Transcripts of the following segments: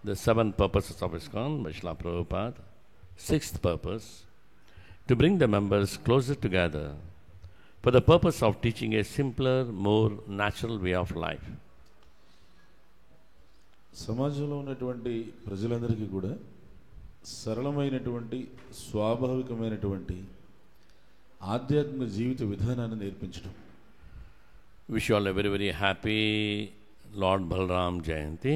the 7 purposes of ISKCON by Srila Prabhupada. 6th purpose, to bring the members closer together for the purpose of teaching a simpler, more natural way of life. సమాజంలో ఉన్నటువంటి ప్రజలందరికీ కూడా సరళమైనటువంటి స్వాభావికమైనటువంటి ఆధ్యాత్మిక జీవిత విధానాన్ని నేర్పించడం. Wish you all a very, very happy Lord Balaram Jayanti.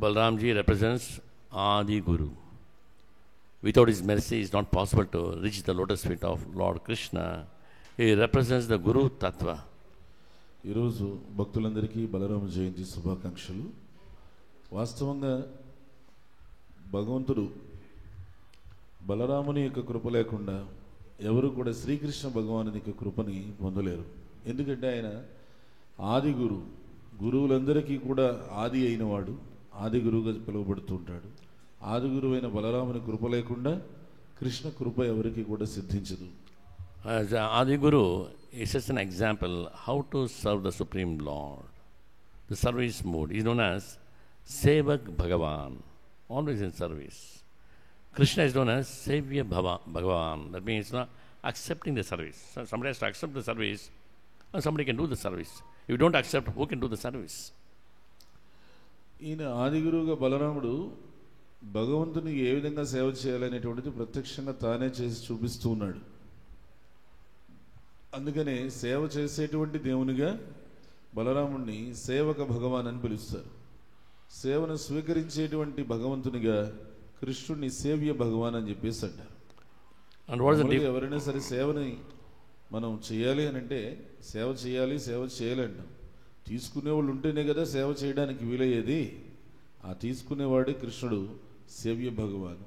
Balaram Ji represents Adi Guru. Without his mercy, it is not possible to reach the lotus feet of Lord Krishna. He represents the Guru Tattva. ఈరోజు భక్తులందరికీ బలరామ జయంతి శుభాకాంక్షలు. వాస్తవంగా భగవంతుడు బలరాముని యొక్క కృప లేకుండా ఎవరు కూడా శ్రీకృష్ణ భగవానుని యొక్క కృపని పొందలేరు. ఎందుకంటే ఆయన ఆది గురువులందరికీ కూడా ఆది అయినవాడు, ఆది గురువుగా పిలువబడుతూ ఉంటాడు. ఆది గురువు అయిన బలరాముని కృప లేకుండా కృష్ణ కృప ఎవరికి కూడా సిద్ధించదు. As Adi Guru is just an example how to serve the Supreme Lord. The service mode is known as Sevak Bhagavan, always in service. Krishna is known as Savior Bhagavan. That means accepting the service. So somebody has to accept the service, and somebody can do the service. If you don't accept, who can do the service? ఈయన ఆది గురువుగా బలరాముడు భగవంతుని ఏ విధంగా సేవ చేయాలనేటువంటిది ప్రత్యక్షంగా తానే చేసి చూపిస్తూ ఉన్నాడు. అందుకనే సేవ చేసేటువంటి దేవునిగా బలరాముడిని సేవక భగవాన్ అని పిలుస్తారు. సేవను స్వీకరించేటువంటి భగవంతునిగా కృష్ణుడిని సేవ్య భగవాన్ అని చెప్పేసి అంటారు. ఎవరైనా సరే సేవని మనం చేయాలి అని అంటే సేవ చేయాలి అంటాం. తీసుకునేవాళ్ళు ఉంటేనే కదా సేవ చేయడానికి వీలయ్యేది. ఆ తీసుకునేవాడే కృష్ణుడు సేవ్య భగవాన్,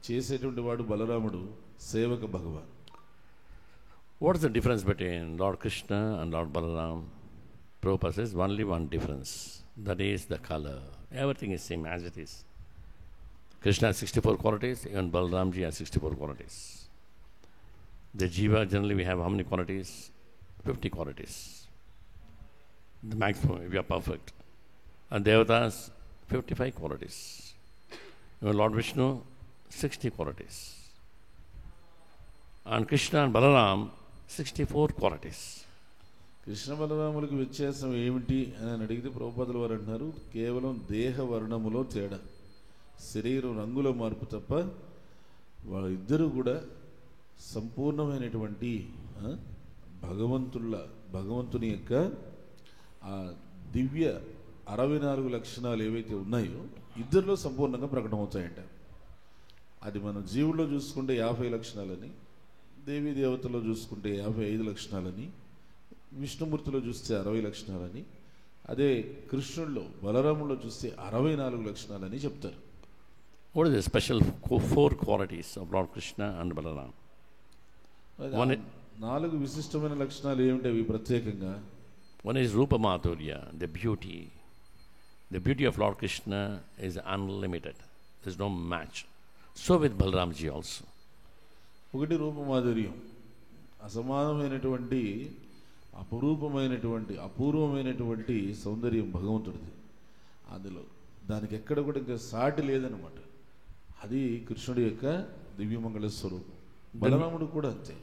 చేసేటువంటి వాడు బలరాముడు సేవక భగవాన్. What is the difference between Lord Krishna and Lord Balaram? Prabhupada says only one difference, that is the color. Everything is same as it is. Krishna has 64 qualities, even Balaram Ji has 64 qualities. The Jiva, generally we have how many qualities? 50 qualities. The maximum, if you are perfect. And Devatas, 55 qualities. Even Lord Vishnu, 60 qualities. And Krishna and Balaram, 64 qualities. Krishna బలరాములకు వ్యత్యాసం ఏమిటి అని అడిగితే ప్రభుపాదుల వారు అంటున్నారు, కేవలం దేహ వర్ణములో తేడా, శరీరం రంగుల మార్పు తప్ప వాళ్ళిద్దరూ కూడా సంపూర్ణమైనటువంటి భగవంతుని యొక్క ఆ దివ్య 64 లక్షణాలు ఏవైతే ఉన్నాయో ఇద్దరిలో సంపూర్ణంగా ప్రకటమవుతాయంట. అది మనం జీవుల్లో చూసుకుంటే 50 లక్షణాలని, దేవీ దేవతలో చూసుకుంటే 55 లక్షణాలని, విష్ణుమూర్తిలో చూస్తే 60 లక్షణాలని, అదే కృష్ణుల్లో బలరాముల్లో చూస్తే 64 లక్షణాలని చెప్తారు. What is the special 4 qualities of Lord Krishna and Balaram? 4 విశిష్టమైన లక్షణాలు ఏమిటి అవి ప్రత్యేకంగా? One is Rupa Madhurya, the beauty. The beauty of Lord Krishna is unlimited. There is no match. So with Balaram Ji also. ఒకటి రూపమాధుర్యం, అసమానమైనటువంటి అపూర్వమైనటువంటి సౌందర్యం భగవంతుడిది. అందులో దానికి ఎక్కడ కూడా ఇంకా సాటి లేదనమాట. అది కృష్ణుడి యొక్క దివ్యమంగళ స్వరూపం. బలరాముడు కూడా అంతే.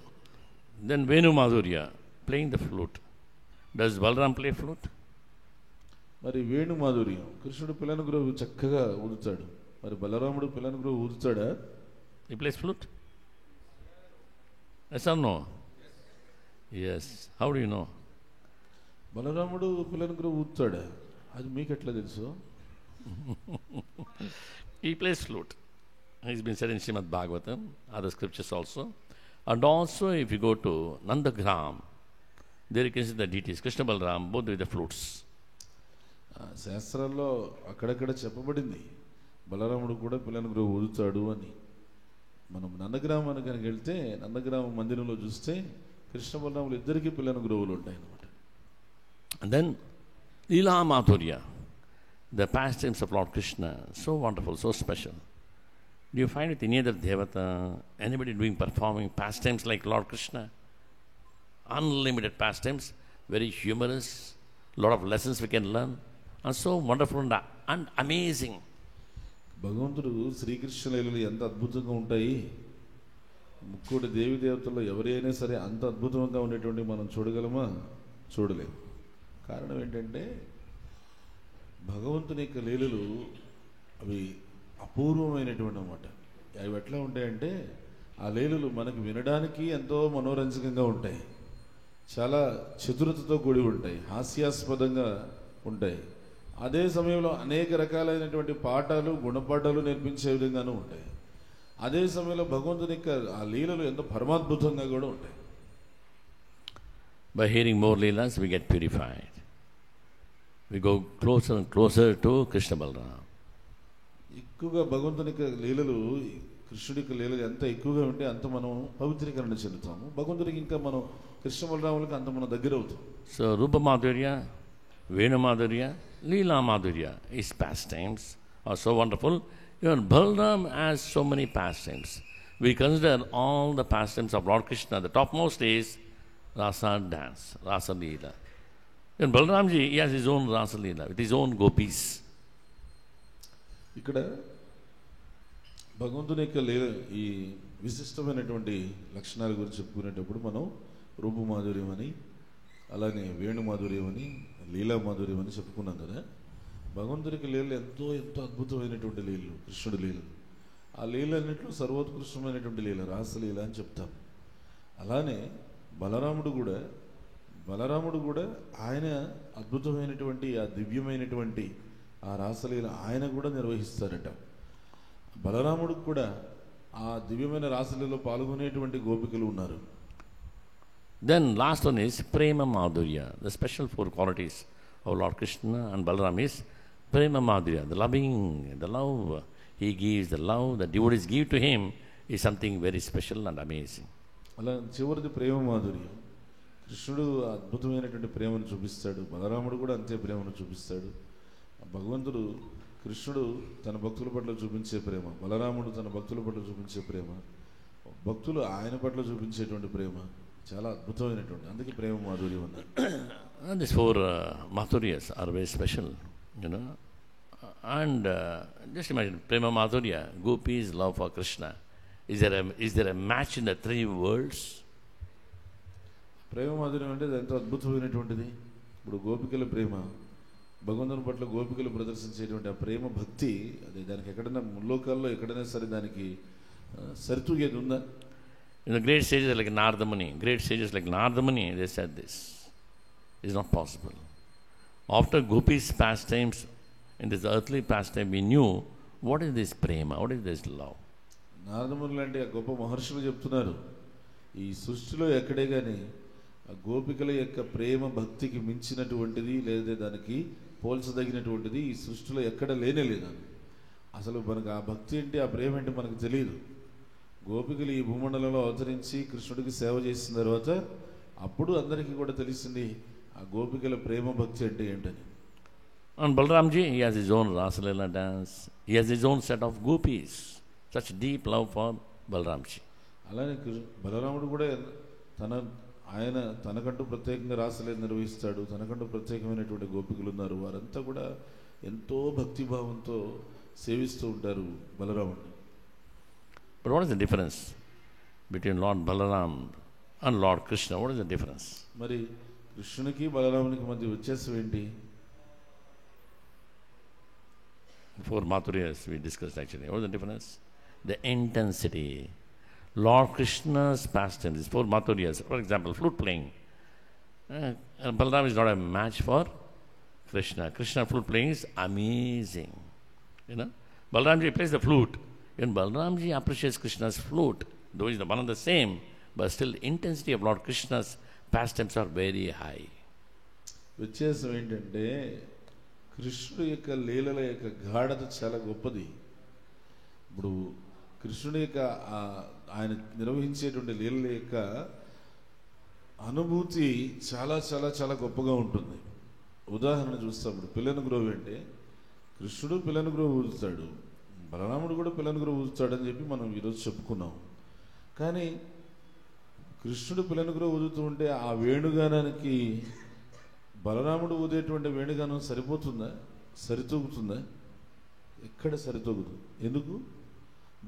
Then Venu Madhurya, playing the flute. Does Balaram play flute? మరి వేణు మాధుర్యం, కృష్ణుడు పిల్లను గ్రోవు చక్కగా ఊదుతాడు. మరి బలరాముడు పిల్లను గ్రోవు ఊదుతాడా? He plays flute? Yes or no? Yes. How do you know? బలరాముడు పిల్లను గ్రోవు ఊదుతాడా? అది మీకు ఎట్లా తెలుసు? He plays flute. He's been said in Srimad Bhagavatam, other scriptures also. And also if you go to Nandagram, there you can see the deities, Krishna Balaram, both with the flutes. శాస్త్రాల్లో అక్కడక్కడ చెప్పబడింది బలరాముడు కూడా పిల్లను గ్రోవు ఊదుతాడు అని. మనం నందగ్రామానికి కనుక వెళ్తే నందగ్రామ మందిరంలో చూస్తే కృష్ణ బలరాములు ఇద్దరికీ పిల్లను గ్రోవులు ఉంటాయి అన్నమాట. And then Leela Madhurya, the pastimes of Lord Krishna, so wonderful, so special. Do you find with any other devata, anybody performing pastimes like Lord Krishna? Unlimited pastimes, very humorous, lot of lessons we can learn, and so wonderful and amazing. భగవంతుడు శ్రీకృష్ణ లీలలు ఎంత అద్భుతంగా ఉంటాయి. ముక్కోటి దేవి దేవతల్లో ఎవరైనా సరే అంత అద్భుతంగా ఉండేటువంటి మనం చూడగలమా? చూడలేము. కారణం ఏంటంటే భగవంతుని యొక్క లీలలు అవి అపూర్వమైనటువంటి అన్నమాట. అవి ఎట్లా ఉంటాయంటే ఆ లీలలు మనకు వినడానికి ఎంతో మనోరంజకంగా ఉంటాయి, చాలా చతురతతో కూడి ఉంటాయి, హాస్యాస్పదంగా ఉంటాయి. అదే సమయంలో అనేక రకాలైనటువంటి పాఠాలు, గుణపాఠాలు నేర్పించే విధంగానూ ఉంటాయి. అదే సమయంలో భగవంతుని యొక్క ఆ లీలలు ఎంతో పరమాద్భుతంగా కూడా ఉంటాయి. By hearing more leelas, we get purified. We go closer and closer to Krishna Balaram. ఎక్కువగా భగవంతుని యొక్క లీలలు, కృష్ణుడి యొక్క లీలలు ఎంత ఎక్కువగా ఉంటే అంత మనం పవిత్రీకరణ చెందుతాము. భగవంతుడికి ఇంకా మనం కృష్ణ బలరాములకి అంత మనం దగ్గర అవుతాం. So Rupa Madhurya, Venu Madhurya, Leela Madhurya, his pastimes are so wonderful. Even Balaram has so many pastimes. We consider all the pastimes of Lord Krishna. The topmost is Rasa dance, Rasa Leela. Then Balaramji, he has his own Rasa Leela with his own gopis. ఇక్కడ భగవంతుని యొక్క లీల, ఈ విశిష్టమైనటువంటి లక్షణాల గురించి చెప్పుకునేటప్పుడు మనం రూప మాధుర్యం అని, అలానే వేణు మాధుర్యం అని, లీలా మాధుర్యం అని చెప్పుకున్నాం కదా. భగవంతునికి లీలలు ఎంతో ఎంతో అద్భుతమైనటువంటి లీలలు, కృష్ణుడి లీలలు. ఆ లీలన్నింటిలో సర్వోత్కృష్టమైనటువంటి లీల రాసలీల అని చెప్తాం. అలానే బలరాముడు కూడా ఆయన అద్భుతమైనటువంటి ఆ దివ్యమైనటువంటి ఆ రాసలీల ఆయన కూడా నిర్వహిస్తారట. బలరాముడికి కూడా ఆ దివ్యమైన రాసలీలలో పాల్గొనేటువంటి గోపికలు ఉన్నారు. Then last one is Prema Madhurya. The special four qualities of Lord Krishna and Balaram is Prema Madhurya. The loving, the love he gives, the love that devotees give to him is something very special and amazing. అలా చివరిది ప్రేమ మాధుర్యం. కృష్ణుడు అద్భుతమైనటువంటి ప్రేమను చూపిస్తాడు, బలరాముడు కూడా అంతే ప్రేమను చూపిస్తాడు. భగవంతుడు కృష్ణుడు తన భక్తుల పట్ల చూపించే ప్రేమ, బలరాముడు తన భక్తుల పట్ల చూపించే ప్రేమ, భక్తులు ఆయన పట్ల చూపించేటువంటి ప్రేమ చాలా అద్భుతమైనటువంటి, అందుకే ప్రేమ మాధుర్యం అన్నారు. These four Madhuryas are very special, you know. And just imagine, Prema Madhurya, Gopi's love for Krishna. Is there a match in the three worlds? ప్రేమ మాధుర్యం అంటే అది ఎంతో అద్భుతమైనటువంటిది. ఇప్పుడు గోపికల ప్రేమ, భగవంతుని పట్ల గోపికలు ప్రదర్శించేటువంటి ఆ ప్రేమ భక్తి, అది దానికి ఎక్కడైనా ముల్లోకాల్లో ఎక్కడైనా సరే దానికి సరితూగేది ఉందా? In the great sages like Narada Muni, they said this is not possible. After Gopi's pastimes, in this earthly pastime, we knew what is this prema, what is this love. Narada ముని లాంటి ఆ గొప్ప మహర్షులు చెప్తున్నారు, ఈ సృష్టిలో ఎక్కడే కానీ ఆ గోపికల యొక్క ప్రేమ భక్తికి మించినటువంటిది లేదా దానికి పోల్చదగినటువంటిది ఈ సృష్టిలో ఎక్కడ లేనే లేదు. అసలు మనకు ఆ భక్తి ఏంటి, ఆ ప్రేమ ఏంటి మనకు తెలియదు. గోపికలు ఈ భూమండలంలో అవతరించి కృష్ణుడికి సేవ చేసిన తర్వాత అప్పుడు అందరికీ కూడా తెలిసింది ఆ గోపికల ప్రేమ భక్తి అంటే ఏంటని. And Balaramji, he has his own Rasalila dance, he has his own set of gopis, such deep love for Balaramji. అలానే బలరాముడు కూడా ఆయన తనకంటూ ప్రత్యేకంగా రాసలీల నిర్వహిస్తాడు, తనకంటూ ప్రత్యేకమైనటువంటి గోపికలు ఉన్నారు, వారంతా కూడా ఎంతో భక్తిభావంతో సేవిస్తూ ఉంటారు బలరాముడిని. But what is the difference between Lord Balaram and Lord Krishna? What is the difference? మరి కృష్ణునికి బలరామునికి మధ్య వ్యత్యాసం ఏంటి? Four Madhuryas we discussed actually. What is the difference? The intensity. Lord Krishna's pastimes, these four Madhuryas, for example, flute playing. Balaram is not a match for Krishna. Krishna flute playing is amazing. You know, Balaramji plays the flute. When Balaramji appreciates Krishna's flute, though it's one and the same, but still the intensity of Lord Krishna's pastimes are very high. వ్యత్యాసం ఏంటంటే కృష్ణుడి యొక్క లీలల యొక్క గాఢత చాలా గొప్పది. ఇప్పుడు కృష్ణుడి యొక్క ఆయన నిర్వహించేటువంటి లీలల యొక్క అనుభూతి చాలా చాలా చాలా గొప్పగా ఉంటుంది. ఉదాహరణ చూస్తాం, ఇప్పుడు పిల్లని గ్రోవి అంటే కృష్ణుడు పిల్లని గ్రోవి ఊదుతాడు, బలరాముడు కూడా పిల్లని గ్రోవి ఊదుతాడని చెప్పి మనం ఈరోజు చెప్పుకున్నాం. కానీ కృష్ణుడు పిల్లని గ్రోవి ఊదుతూ ఉంటే ఆ వేణుగానానికి బలరాముడు ఊదేటువంటి వేణుగానం సరిపోతుందా, సరితూగుతుందా? ఎక్కడ సరితూగుతుంది? ఎందుకు?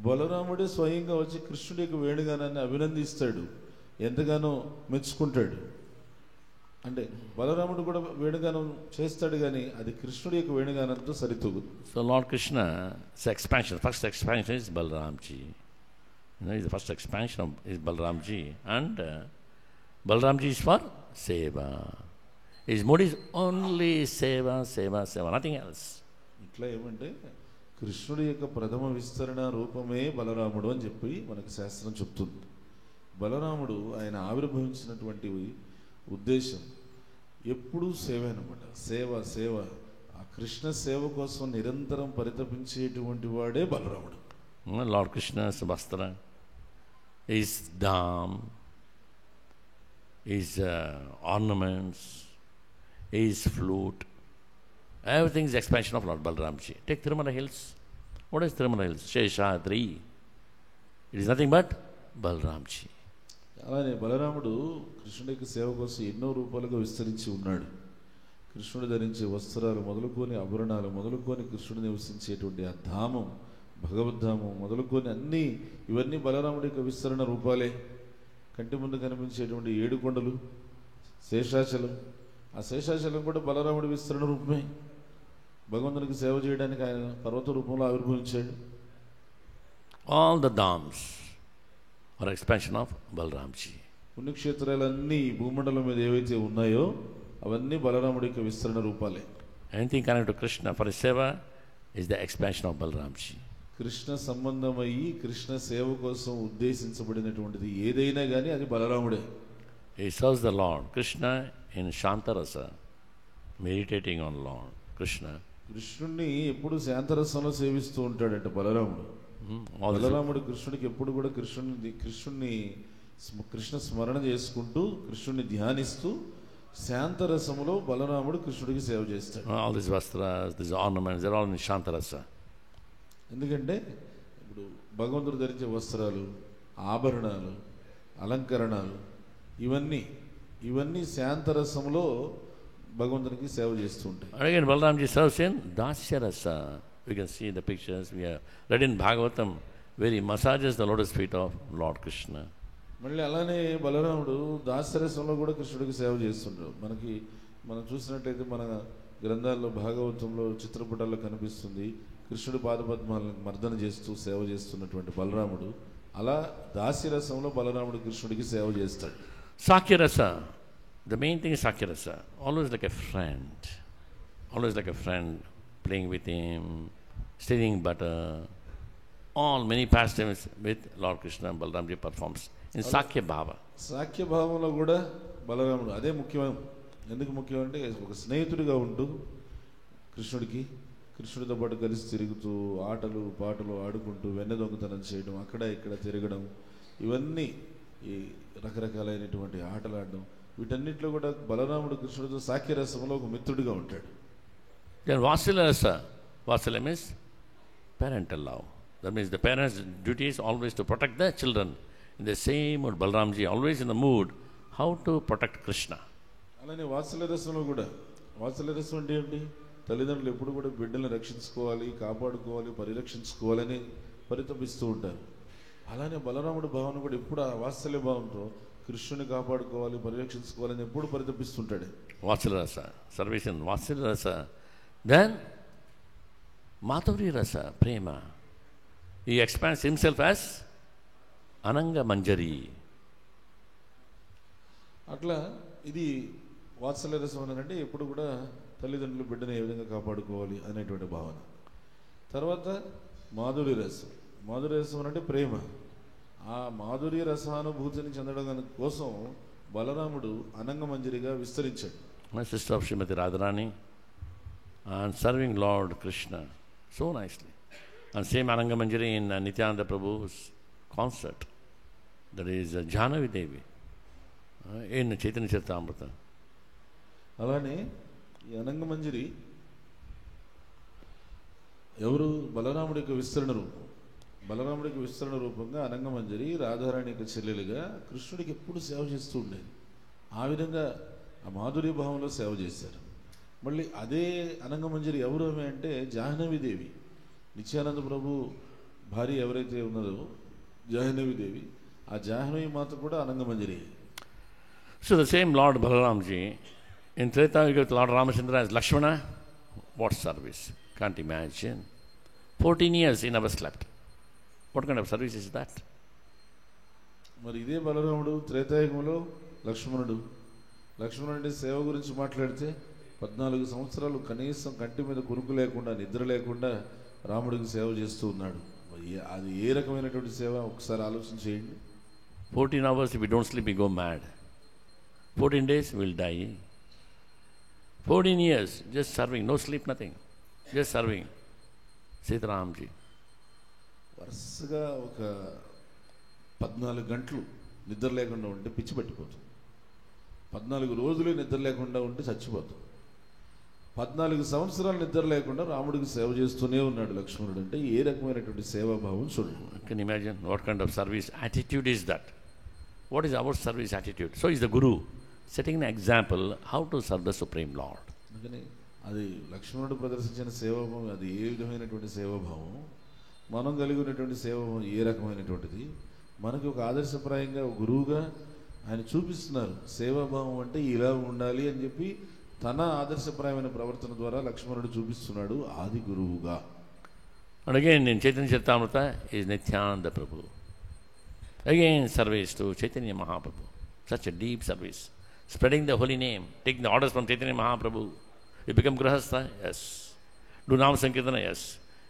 బలరాముడే స్వయంగా వచ్చి కృష్ణుడి యొక్క వేణుగానాన్ని అభినందిస్తాడు, ఎంతగానో మెచ్చుకుంటాడు. అంటే బలరాముడు కూడా వేణుగానం చేస్తాడు, కానీ అది కృష్ణుడి యొక్క వేణుగానంతో సరితూగుతుంది. So Lord Krishna, it's expansion. First expansion is Balramji. The first expansion is Balramji, and Balramji is for seva. His mood is only seva, seva, seva, nothing else. ఇట్లా ఏమంటే కృష్ణుడి యొక్క ప్రథమ విస్తరణ రూపమే బలరాముడు అని చెప్పి మనకు శాస్త్రం చెప్తుంది. బలరాముడు ఆయన ఆవిర్భవించినటువంటి ఉద్దేశం ఎప్పుడూ సేవ అనమాట. సేవ సేవ, ఆ కృష్ణ సేవ కోసం నిరంతరం పరితపించేటువంటి వాడే బలరాముడు. Lord Krishna's vastra, his dham, his ornaments, his flute, everything is expansion of Lord Balramji. Take Tirumala Hills. What is Tirumala Hills? Sheshadri. It is nothing but Balramji. అలానే బలరాముడు కృష్ణుడికి సేవ కోసం ఎన్నో రూపాలుగా విస్తరించి ఉన్నాడు. కృష్ణుడు ధరించే వస్త్రాలు మొదలుకొని, ఆభరణాలు మొదలుకొని, కృష్ణుడు నివసించేటువంటి ఆ ధామం, భగవద్ధామం మొదలుకొని అన్నీ, ఇవన్నీ బలరాముడి యొక్క విస్తరణ రూపాలే. కంటి ముందు కనిపించేటువంటి 7 కొండలు, శేషాచలం, ఆ శేషాచలం కూడా బలరాముడి విస్తరణ రూపమే. భగవంతునికి సేవ చేయడానికి ఆయన పర్వత రూపంలో ఆవిర్భవించాడు. All the dhams are expansion of Balramji. పుణ్యక్షేత్రాలన్నీ భూమండలం మీద ఏవైతే ఉన్నాయో అవన్నీ బలరాముడి యొక్క విస్తరణ రూపాలే. Anything connected to Krishna for his seva is the expansion of Balramji. Krishna సంబంధమయ్యి Krishna సేవ కోసం ఉద్దేశించబడినటువంటిది ఏదైనా కానీ అది బలరాముడే. He serves the Lord Krishna in Shantarasa, meditating on Lord Krishna. కృష్ణుడిని ఎప్పుడు శాంతరసంలో సేవిస్తూ ఉంటాడంట బలరాముడు. బలరాముడు కృష్ణుడికి ఎప్పుడు కూడా కృష్ణ స్మరణ చేసుకుంటూ, కృష్ణుడిని ధ్యానిస్తూ శాంతరసములో బలరాముడు కృష్ణుడికి సేవ చేస్తాడు. All these vastras, these ornaments, they're all in Shantarasa. ఎందుకంటే ఇప్పుడు భగవంతుడు ధరించే వస్త్రాలు, ఆభరణాలు, అలంకరణాలు ఇవన్నీ శాంతరసంలో భగవంతునికి సేవ చేస్తూ ఉంటాయి. Again, Balramji serves in Dasya Rasa. We can see the pictures. We have read in Bhagavatam where he massages the lotus feet of Lord Krishna. మళ్ళీ అలానే బలరాముడు దాస్యరసంలో కూడా కృష్ణుడికి సేవ చేస్తుంటాడు. మనం చూసినట్లయితే మన గ్రంథాల్లో, భాగవతంలో చిత్రపటాల్లో కనిపిస్తుంది కృష్ణుడి పాదపద్మాలను మర్దన చేస్తూ సేవ చేస్తున్నటువంటి బలరాముడు. అలా దాస్యరసంలో బలరాముడు కృష్ణుడికి సేవ చేస్తాడు. Sakya Rasa. The main thing is Sakya Rasa. Always like a friend, playing with him, stealing butter. All many pastimes with Lord Krishna and Balramji performs in Sakya Bhava. Shakya భావంలో కూడా బలరాముడు అదే ముఖ్యం. ఎందుకు ముఖ్యం అంటే ఒక స్నేహితుడిగా ఉంటూ కృష్ణుడితో పాటు కలిసి తిరుగుతూ, ఆటలు పాటలు ఆడుకుంటూ, వెన్న దొంగతనం చేయడం, అక్కడ ఇక్కడ తిరగడం, ఇవన్నీ ఈ రకరకాలైనటువంటి ఆటలు ఆడడం, వీటన్నిటిలో కూడా బలరాముడు కృష్ణుడితో సాఖ్యరసంలో ఒక మిత్రుడిగా ఉంటాడు. Then Vatsalya Rasa. Vatsalya means parental love. That means the parents' duty is always to protect the children. In the same mood, Balramji always in the mood how to protect Krishna. అలానే వాత్సల్య రసంలో కూడా, వాత్సల్య రసం అంటే ఏంటి? తల్లిదండ్రులు ఎప్పుడు కూడా బిడ్డలను రక్షించుకోవాలి, కాపాడుకోవాలి, పరిరక్షించుకోవాలని పరితపిస్తూ ఉంటారు. అలానే బలరాముడి భావన కూడా ఎప్పుడు ఆ వాత్సల్య భావంతో కృష్ణుని కాపాడుకోవాలి, పరిరక్షించుకోవాలని ఎప్పుడు పరితపిస్తుంటాడు. Vatsalya Rasa. Service in Vatsalya Rasa. Then Madhuri Rasa, Prema. He expands himself as Ananga Manjari. అట్లా ఇది వాత్సల్య రసం అంటే ఎప్పుడు కూడా తల్లిదండ్రులు బిడ్డను ఏ విధంగా కాపాడుకోవాలి అనేటువంటి భావన. తర్వాత మాధురి రసం. మాధురి రసం అంటే ప్రేమ. ఆ మాధుర్య రసానుభూతిని చెందడం కోసం బలరాముడు అనంగ మంజరిగా విస్తరించాడు. My sister of Srimati Radharani and serving Lord Krishna so nicely. And same Ananga Manjari in Nityananda Prabhu's concert. That is Jhanavi Devi in Chaitanya Charitamrita. అలానే ఈ అనంగ మంజరి ఎవరు? బలరాముడి యొక్క విస్తరణ రూపం. బలరాముడికి విస్తరణ రూపంగా అనంగ మంజరి రాధారాణి యొక్క చెల్లెలుగా కృష్ణుడికి ఎప్పుడు సేవ చేస్తూ ఉండేది. ఆ విధంగా ఆ మాధుర్య భావంలో సేవ చేశారు. మళ్ళీ అదే అనంగమంజరి ఎవరు ఆమె అంటే జాహ్నవీదేవి. నిత్యానంద ప్రభు భార్య ఎవరైతే ఉన్నారో జాహ్నవీదేవి, ఆ జాహ్నవి మాత కూడా అనంగమంజరి. So the same Lord Balaramji, in Treta Yuga, Lord Ramachandra as Lakshmana, what service? Can't imagine. 14 years he never slept. What kind of service is that? మరి ఇదే బలరాముడు త్రేతాయుగంలో లక్ష్మణుడు. లక్ష్మణుడు అంటే సేవ గురించి మాట్లాడితే 14 సంవత్సరాలు కనీసం కంటి మీద కురుకు లేకుండా, నిద్ర లేకుండా రాముడికి సేవ చేస్తూ ఉన్నాడు. అది ఏ రకమైనటువంటి సేవ ఒకసారి ఆలోచన చేయండి. 14 hours if we don't sleep we go mad. 14 days we'll die. 14 years just serving, no sleep, nothing, just serving Sitaramji. వరుసగా ఒక 14 గంటలు నిద్ర లేకుండా ఉంటే పిచ్చి పట్టిపోతుంది. 14 రోజులు నిద్ర లేకుండా ఉంటే చచ్చిపోతుంది. 14 సంవత్సరాలు నిద్ర లేకుండా రాముడికి సేవ చేస్తూనే ఉన్నాడు లక్ష్మణుడు. అంటే ఏ రకమైనటువంటి సేవాభావం చూడండి. Can you imagine what kind of service attitude is that? What is our service attitude? So is the Guru setting an example how to serve the Supreme Lord. అందుకని అది లక్ష్మణుడు ప్రదర్శించిన సేవాభావం, అది ఏ విధమైనటువంటి సేవాభావం, మనం కలిగి ఉన్నటువంటి సేవాభావం ఏ రకమైనటువంటిది, మనకి ఒక ఆదర్శప్రాయంగా ఒక గురువుగా ఆయన చూపిస్తున్నారు. సేవాభావం అంటే ఇలా ఉండాలి అని చెప్పి తన ఆదర్శప్రాయమైన ప్రవర్తన ద్వారా లక్ష్మణుడు చూపిస్తున్నాడు ఆది గురువుగా. And again in Chaitanya Charitamrita is Nityananda Prabhu. Again service to Chaitanya Mahaprabhu. Such a deep service. Spreading the holy name, taking the orders from Chaitanya Mahaprabhu. You become Grahastha? Yes. Do Nam Sankirtana? Yes.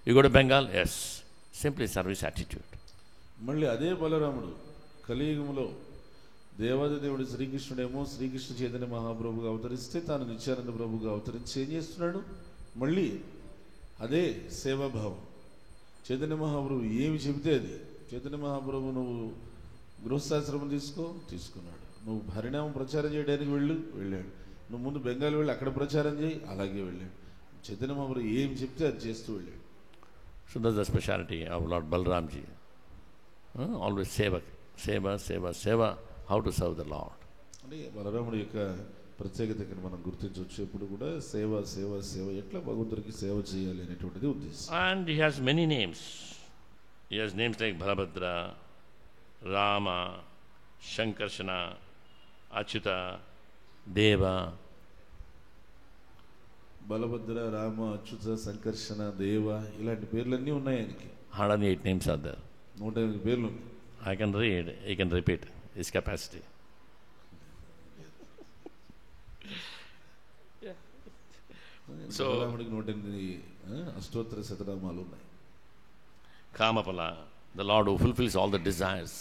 You go to Bengal? Yes. Simply service attitude. మళ్ళీ అదే బలరాముడు కలియుగంలో దేవాది దేవుడు శ్రీకృష్ణుడేమో శ్రీకృష్ణ చైతన్య మహాప్రభుగా అవతరిస్తే తాను నిత్యానంద ప్రభుగా అవతరించి ఏం చేస్తున్నాడు? మళ్ళీ అదే సేవాభావం. చైతన్య మహాప్రభు ఏమి చెబితే అది. చైతన్య మహాప్రభు నువ్వు గృహస్థాశ్రమం తీసుకున్నాడు. నువ్వు హరినామం ప్రచారం చేయడానికి వెళ్ళాడు. నువ్వు ముందు బెంగాల్ వెళ్ళి అక్కడ ప్రచారం చేయి, అలాగే వెళ్ళాడు. చైతన్య మహాప్రభు ఏం చెప్తే అది చేస్తూ వెళ్ళాడు. So that's the speciality of Lord Balramji. Always seva, how to serve the Lord. అంటే బలరాముడి యొక్క ప్రత్యేకత ఇక్కడ మనం గుర్తించవచ్చు. ఎప్పుడు కూడా సేవ ఎట్లా భగవంతుడికి సేవ చేయాలి అనేటువంటిది ఉద్దేశం. And he has many names. He has names like Balabhadra, Rama, Shankarshana, Achyuta, Deva. Balabhadra, Rama, Achyuta, సంకర్షణ, దేవ ఇలాంటి పేర్లన్నీ ఉన్నాయి ఆయనకి. 108 names are there. 108 పేర్లు ఉన్నాయి. I can read, he can repeat his capacity. So బలరాముడికి 108 అష్టోత్తర శతనామాలు ఉన్నాయి. Kamapala, the Lord who fulfills all the desires.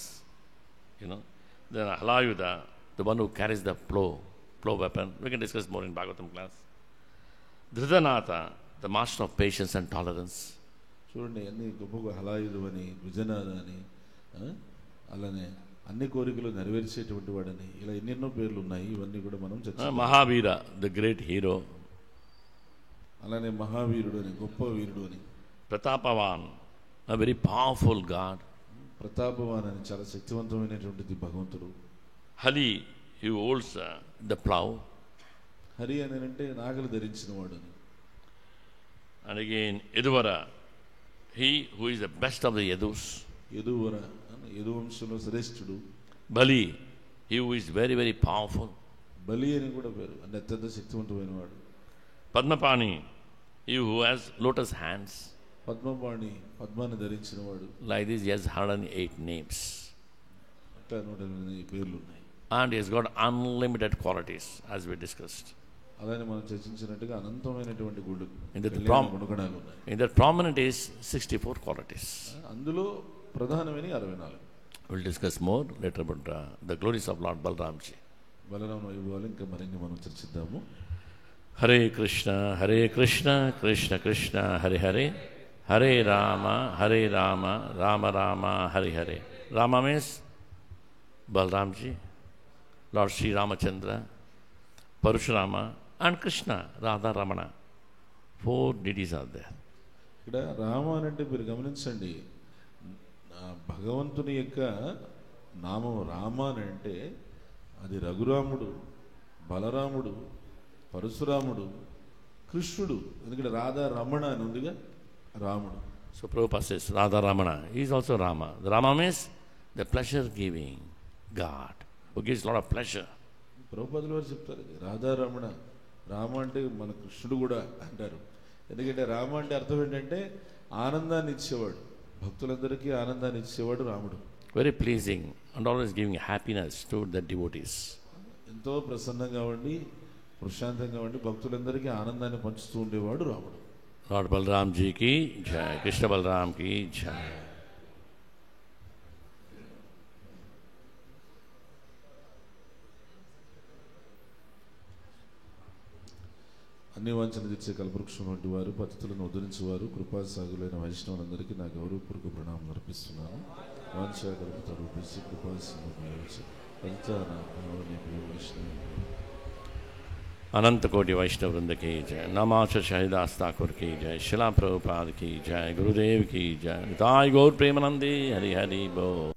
Then Halayuda, the one who carries the plow weapon. We can discuss more in Bhagavatam class. Dhritanatha, the master of patience and tolerance. చూడండి, అన్ని గొప్ప హలాయుధు అని, విజయనాథ అని, అలానే అన్ని కోరికలు నెరవేర్చేటువంటి వాడని, ఇలా ఎన్నెన్నో పేర్లు ఉన్నాయి. ఇవన్నీ కూడా మనం చర్చించాలి. Mahavir, the great hero. అలానే మహావీరుడు అని, గొప్ప వీరుడు అని. ప్రతాపవాన్, a very powerful God. ప్రతాపవాన్ అని చాలా శక్తివంతమైనటువంటిది భగవంతుడు. హలి, he holds the plow. Hari అని అంటే నాగలు ధరించిన వాడు అని. And again Yaduvara, he who is the best of the Yadus. యదువర, Yadu వంశంలో శ్రేష్ఠుడు. బలి, he who is very very powerful. బలి అని కూడా పేరు, అంటే అత్యంత శక్తివంతమైన వాడు. Padmapani, he who has lotus hands. Padmapani, పద్మాన్ని ధరించిన వాడు. Like this he has 108 names. అట్లా 108 పేర్లు ఉన్నాయి. And he has got unlimited qualities as we discussed. అలానే మనం చర్చించినట్టుగా అనంతమైనటువంటి గుణాలు ఉన్నాయి. In that prominent is 64 qualities. అందులో ప్రధానమైన 64. We'll discuss more later about the glories of Lord Balramji. Balarama వైభవాలు ఇంకా మరిన్ని మనం చర్చిద్దాము. Hare Krishna, Krishna Krishna, Hare Hare, Hare Rama, Rama Rama, Hare Hare. Rama means Balramji, Lord Sri Ramachandra, Parashurama and Krishna, Radha Ramana. 4 deities are there. ఇక్కడ రామ అంటే మీరు గమనించండి, భగవంతుని యొక్క నామం రామ అని అంటే అది రఘురాముడు బలరాముడు, పరశురాముడు, కృష్ణుడు. ఎందుకంటే రాధా రమణ అని ఉందిగా, రాముడు. So Prabhupada says Radha Ramana, he is also Rama. The Rama means the pleasure giving God, who gives a lot of pleasure. ప్రభుపాదుల వారు చెప్తారు రాధా రమణ. రామ అంటే మన కృష్ణుడు కూడా అంటారు. ఎందుకంటే రామ అంటే అర్థం ఏంటంటే ఆనందాన్ని ఇచ్చేవాడు, భక్తులందరికీ ఆనందాన్ని ఇచ్చేవాడు రాముడు. Very pleasing and always giving happiness to the devotees. ఎంతో ప్రసన్నంగా ఉండి ప్రశాంతంగా ఉండి భక్తులందరికీ ఆనందాన్ని పంచుతూ ఉండేవాడు రాముడు. Lord Balram ji ki jai, Krishna Balram ki jai. అన్ని వాంఛలు తీర్చే కల్పవృక్షం వంటి వారు, పతితులను ఉద్ధరించేవారు, కృపాసాగులైన వైష్ణవులందరికీ నా గౌరవపూర్వక ప్రణామం అర్పిస్తున్నాను. వాంఛా కల్పత రూపేసి अनंत कोटि वैष्णव वृंद की जय. नमाच शहीदास ठाकुर की जय. शिला प्रभुपाद की जय. गुरुदेव की जय. निताय गौर प्रेमानंदे. हरि हरि बोल.